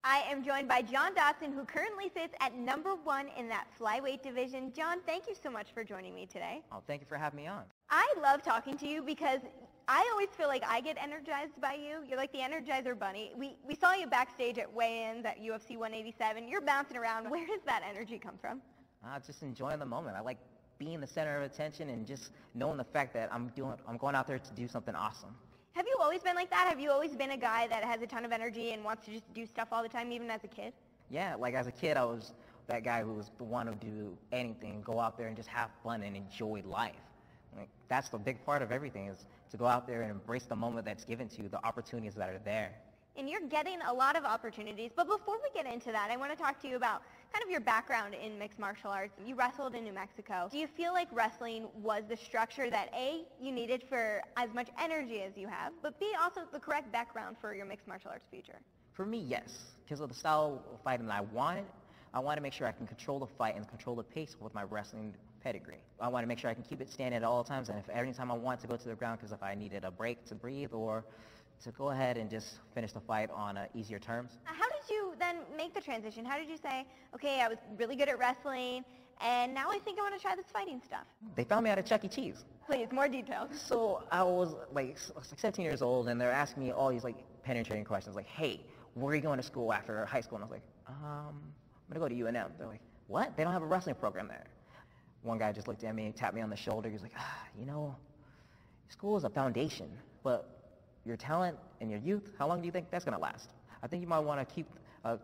I am joined by John Dodson, who currently sits at #1 in that flyweight division. John, thank you so much for joining me today. Oh, thank you for having me on. I love talking to you because I always feel like I get energized by you. You're like the Energizer Bunny. We saw you backstage at weigh-ins at UFC 187. You're bouncing around. Where does that energy come from? Just enjoying the moment. I like being the center of attention and just knowing the fact that I'm going out there to do something awesome. Have you always been like that? Have you always been a guy that has a ton of energy and wants to just do stuff all the time, even as a kid? Yeah, like as a kid, I was that guy who was the one to do anything, go out there and just have fun and enjoy life. Like, that's the big part of everything, is to go out there and embrace the moment that's given to you, the opportunities that are there. And you're getting a lot of opportunities. But before we get into that, I want to talk to you about kind of your background in mixed martial arts. You wrestled in New Mexico. Do you feel like wrestling was the structure that A, you needed for as much energy as you have, but B, also the correct background for your mixed martial arts future? For me, yes. Because of the style of fighting that I wanted to make sure I can control the fight and control the pace with my wrestling pedigree. I want to make sure I can keep it standing at all times, and if every time I want to go to the ground, because if I needed a break to breathe or to go ahead and just finish the fight on easier terms. How did you then make the transition? How did you say, okay, I was really good at wrestling, and now I think I want to try this fighting stuff? They found me at a Chuck E. Cheese. Please, more details. So I was like 17 years old, and they're asking me all these like penetrating questions, like, hey, where are you going to school after high school? And I was like, I'm going to go to UNM. They're like, what? They don't have a wrestling program there. One guy just looked at me and tapped me on the shoulder. He was like, you know, school is a foundation, but your talent and your youth, how long do you think that's going to last? I think you might want to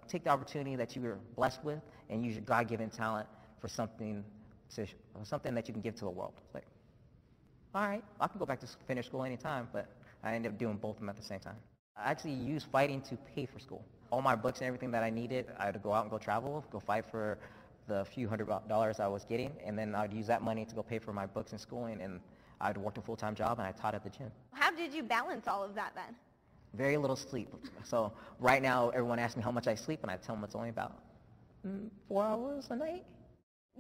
take the opportunity that you were blessed with and use your God-given talent for something that you can give to the world. It's like, all right, I can go back to finish school anytime, but I ended up doing both of them at the same time. I actually used fighting to pay for school. All my books and everything that I needed, I had to go out and go travel, go fight for the few $100s I was getting, and then I would use that money to go pay for my books and schooling, and I'd worked a full-time job, and I taught at the gym. How did you balance all of that then? Very little sleep. So right now, everyone asks me how much I sleep, and I tell them it's only about 4 hours a night.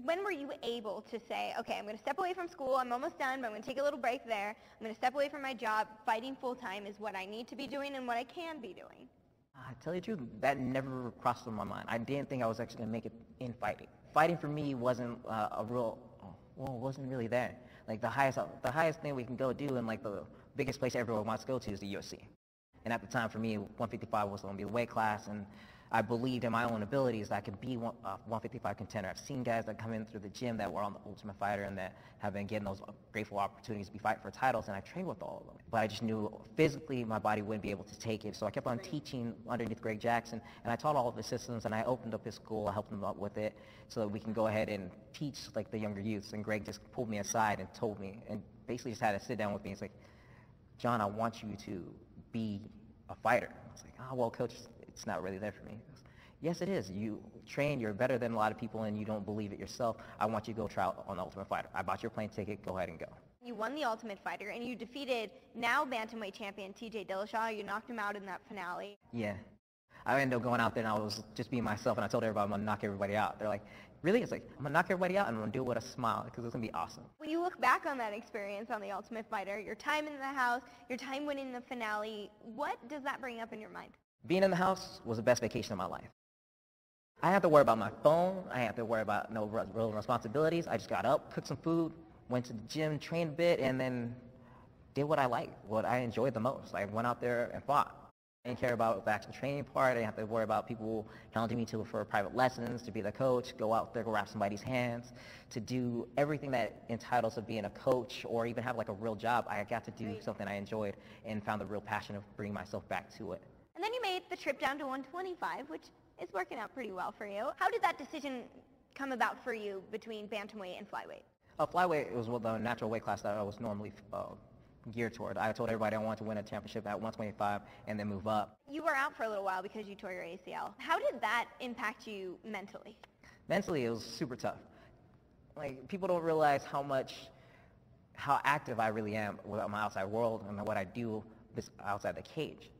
When were you able to say, okay, I'm going to step away from school, I'm almost done, but I'm going to take a little break there, I'm going to step away from my job, fighting full-time is what I need to be doing and what I can be doing? I tell you the truth, that never crossed through my mind. I didn't think I was actually going to make it in fighting. Fighting for me wasn't wasn't really there. Like the highest thing we can go do, and like the biggest place everyone wants to go to, is the UFC. And at the time for me, 155 was going to be the weight class, and I believed in my own abilities that I could be a 155 contender. I've seen guys that come in through the gym that were on the Ultimate Fighter and that have been getting those grateful opportunities to be fighting for titles, and I trained with all of them. But I just knew physically my body wouldn't be able to take it, so I kept on teaching underneath Greg Jackson, and I taught all of his systems, and I opened up his school, I helped him out with it, so that we can go ahead and teach like the younger youths. And Greg just pulled me aside and told me, and basically just had to sit down with me. He's like, John, I want you to be a fighter. I was like, oh, well, coach, it's not really there for me. He goes, yes, it is. You train, you're better than a lot of people, and you don't believe it yourself. I want you to go try out on the Ultimate Fighter. I bought your plane ticket. Go ahead and go. You won the Ultimate Fighter, and you defeated now bantamweight champion TJ Dillashaw. You knocked him out in that finale. Yeah. I ended up going out there, and I was just being myself, and I told everybody I'm going to knock everybody out. They're like, really? It's like, I'm going to knock everybody out, and I'm going to do it with a smile, because it's going to be awesome. When you look back on that experience on the Ultimate Fighter, your time in the house, your time winning the finale, what does that bring up in your mind? Being in the house was the best vacation of my life. I didn't have to worry about my phone. I didn't have to worry about no real responsibilities. I just got up, cooked some food, went to the gym, trained a bit, and then did what I liked, what I enjoyed the most. I went out there and fought. I didn't care about the actual training part. I didn't have to worry about people challenging me for private lessons, to be the coach, go out there, go wrap somebody's hands, to do everything that entitles to being a coach or even have like a real job. I got to do something I enjoyed and found the real passion of bringing myself back to it. And then you made the trip down to 125, which is working out pretty well for you. How did that decision come about for you between bantamweight and flyweight? Flyweight was the natural weight class that I was normally geared toward. I told everybody I wanted to win a championship at 125 and then move up. You were out for a little while because you tore your ACL. How did that impact you mentally? Mentally, it was super tough. Like, people don't realize how active I really am with my outside world and what I do outside the cage.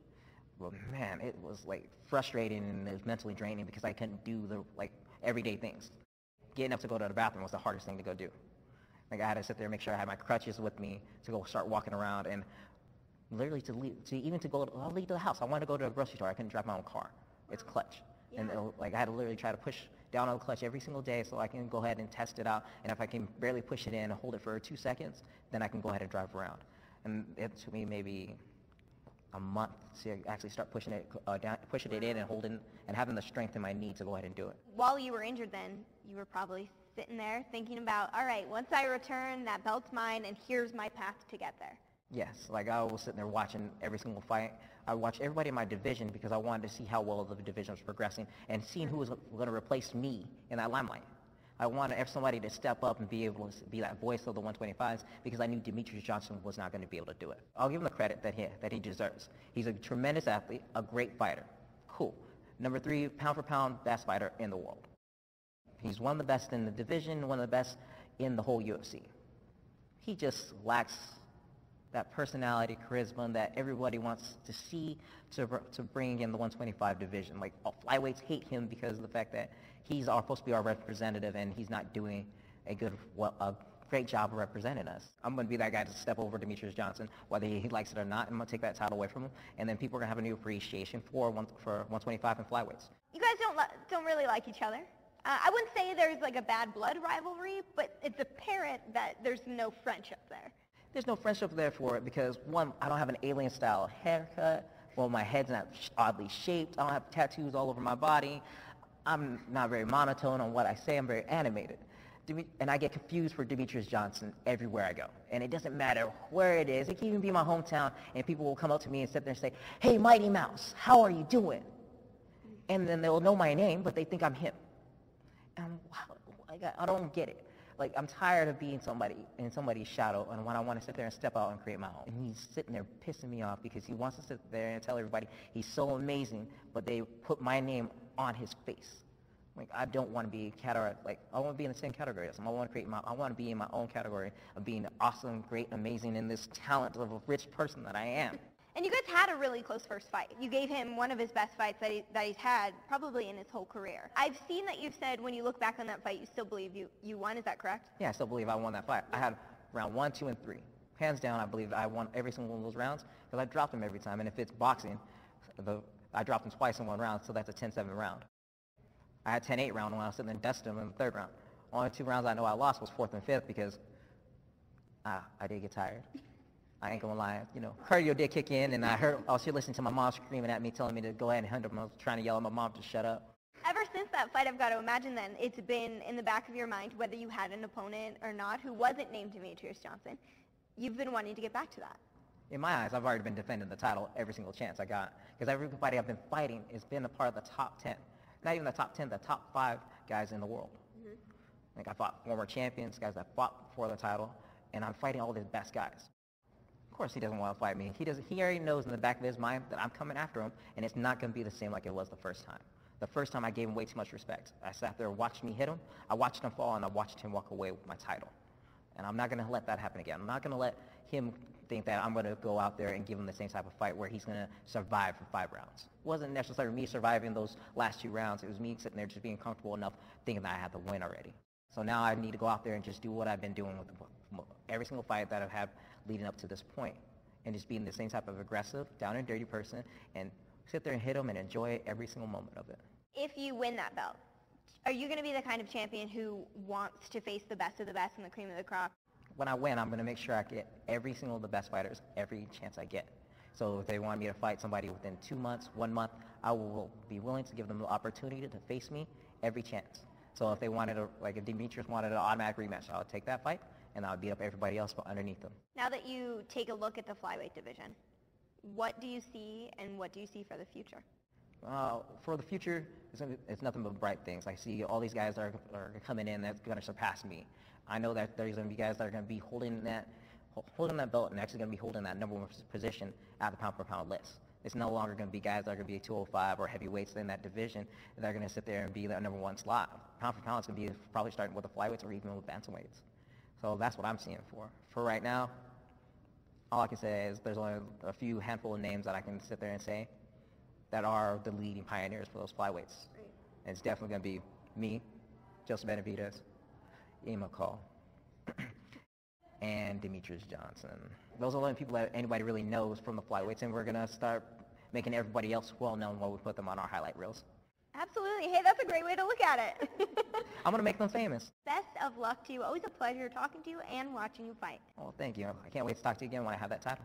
Well, man, it was like frustrating and it was mentally draining because I couldn't do the everyday things. Getting up to go to the bathroom was the hardest thing to go do. Like, I had to sit there and make sure I had my crutches with me to go start walking around, and literally to leave the house. I wanted to go to a grocery store. I couldn't drive my own car. It's clutch. And like I had to literally try to push down on the clutch every single day so I can go ahead and test it out. And if I can barely push it in and hold it for 2 seconds, then I can go ahead and drive around. And it took me maybe a month to actually start pushing it down, pushing it in and holding and having the strength in my knee to go ahead and do it. While you were injured then, you were probably sitting there thinking about, all right, once I return, that belt's mine, and here's my path to get there. Yes, like I was sitting there watching every single fight. I watched everybody in my division because I wanted to see how well the division was progressing and seeing who was going to replace me in that limelight. I wanted somebody to step up and be able to be that voice of the 125s because I knew Demetrious Johnson was not going to be able to do it. I'll give him the credit that he deserves. He's a tremendous athlete, a great fighter. Cool. Number 3, pound for pound, best fighter in the world. He's one of the best in the division, one of the best in the whole UFC. He just lacks that personality, charisma that everybody wants to see to bring in the 125 division. Like, flyweights hate him because of the fact that he's supposed to be our representative and he's not doing a great job of representing us. I'm going to be that guy to step over Demetrious Johnson, whether he likes it or not. I'm going to take that title away from him, and then people are going to have a new appreciation for 125 and flyweights. You guys don't really like each other. I wouldn't say there's like a bad blood rivalry, but it's apparent that there's no friendship there. There's no friendship there for it because, one, I don't have an alien-style haircut. Well, my head's not oddly shaped. I don't have tattoos all over my body. I'm not very monotone on what I say. I'm very animated. And I get confused for Demetrious Johnson everywhere I go. And it doesn't matter where it is. It can even be my hometown, and people will come up to me and sit there and say, "Hey, Mighty Mouse, how are you doing?" And then they'll know my name, but they think I'm him. And I don't get it. Like, I'm tired of being somebody in somebody's shadow, and when I want to sit there and step out and create my own. And he's sitting there pissing me off because he wants to sit there and tell everybody he's so amazing, but they put my name on his face. Like, I don't want to be I want to be in the same category as him. I want to be in my own category of being awesome, great, amazing, and this talent of a rich person that I am. And you guys had a really close first fight. You gave him one of his best fights that he's had probably in his whole career. I've seen that you've said when you look back on that fight, you still believe you won. Is that correct? Yeah, I still believe I won that fight. I had round 1, 2, and 3. Hands down, I believe I won every single one of those rounds because I dropped him every time. And if it's boxing, I dropped him twice in one round, so that's a 10-7 round. I had 10-8 round when I was sitting there and dusted him in the 3rd round. Only 2 rounds I know I lost was 4th and 5th because I did get tired. I ain't gonna lie, cardio did kick in, and I was here listening to my mom screaming at me, telling me to go ahead and hunt him. I was trying to yell at my mom to shut up. Ever since that fight, I've got to imagine then, it's been in the back of your mind, whether you had an opponent or not who wasn't named Demetrious Johnson, you've been wanting to get back to that. In my eyes, I've already been defending the title every single chance I got, because everybody I've been fighting has been a part of the top 10. Not even the top 10, the top 5 guys in the world. Mm-hmm. Like, I fought former champions, guys that fought for the title, and I'm fighting all these best guys. Of course he doesn't want to fight me. He already knows in the back of his mind that I'm coming after him, and it's not going to be the same like it was the first time. The first time I gave him way too much respect. I sat there and watched me hit him. I watched him fall, and I watched him walk away with my title. And I'm not going to let that happen again. I'm not going to let him think that I'm going to go out there and give him the same type of fight where he's going to survive for 5 rounds. It wasn't necessarily me surviving those last 2 rounds. It was me sitting there just being comfortable enough thinking that I had to win already. So now I need to go out there and just do what I've been doing with every single fight that I've had leading up to this point. And just being the same type of aggressive, down and dirty person, and sit there and hit them and enjoy every single moment of it. If you win that belt, are you going to be the kind of champion who wants to face the best of the best and the cream of the crop? When I win, I'm going to make sure I get every single of the best fighters every chance I get. So if they want me to fight somebody within 2 months, 1 month, I will be willing to give them the opportunity to face me every chance. So if they wanted if Demetrious wanted an automatic rematch, I would take that fight, and I would beat up everybody else underneath them. Now that you take a look at the flyweight division, what do you see and what do you see for the future? For the future, it's nothing but bright things. I see all these guys that are coming in that's going to surpass me. I know that there's going to be guys that are going to be holding that belt and actually going to be holding that number 1 position at the pound-for-pound list. It's no longer going to be guys that are going to be 205 or heavyweights in that division that are going to sit there and be that number 1 slot. Pound-for-pound is going to be probably starting with the flyweights or even with bantamweights. So that's what I'm seeing for. For right now, all I can say is there's only a few handful of names that I can sit there and say that are the leading pioneers for those flyweights. And it's definitely going to be me, Joseph Benavidez, Ian McCall, and Demetrious Johnson. Those are the only people that anybody really knows from the flyweights, and we're going to start making everybody else well known when we put them on our highlight reels. Absolutely. Hey, that's a great way to look at it. I'm going to make them famous. Best of luck to you. Always a pleasure talking to you and watching you fight. Oh, thank you. I can't wait to talk to you again when I have that title.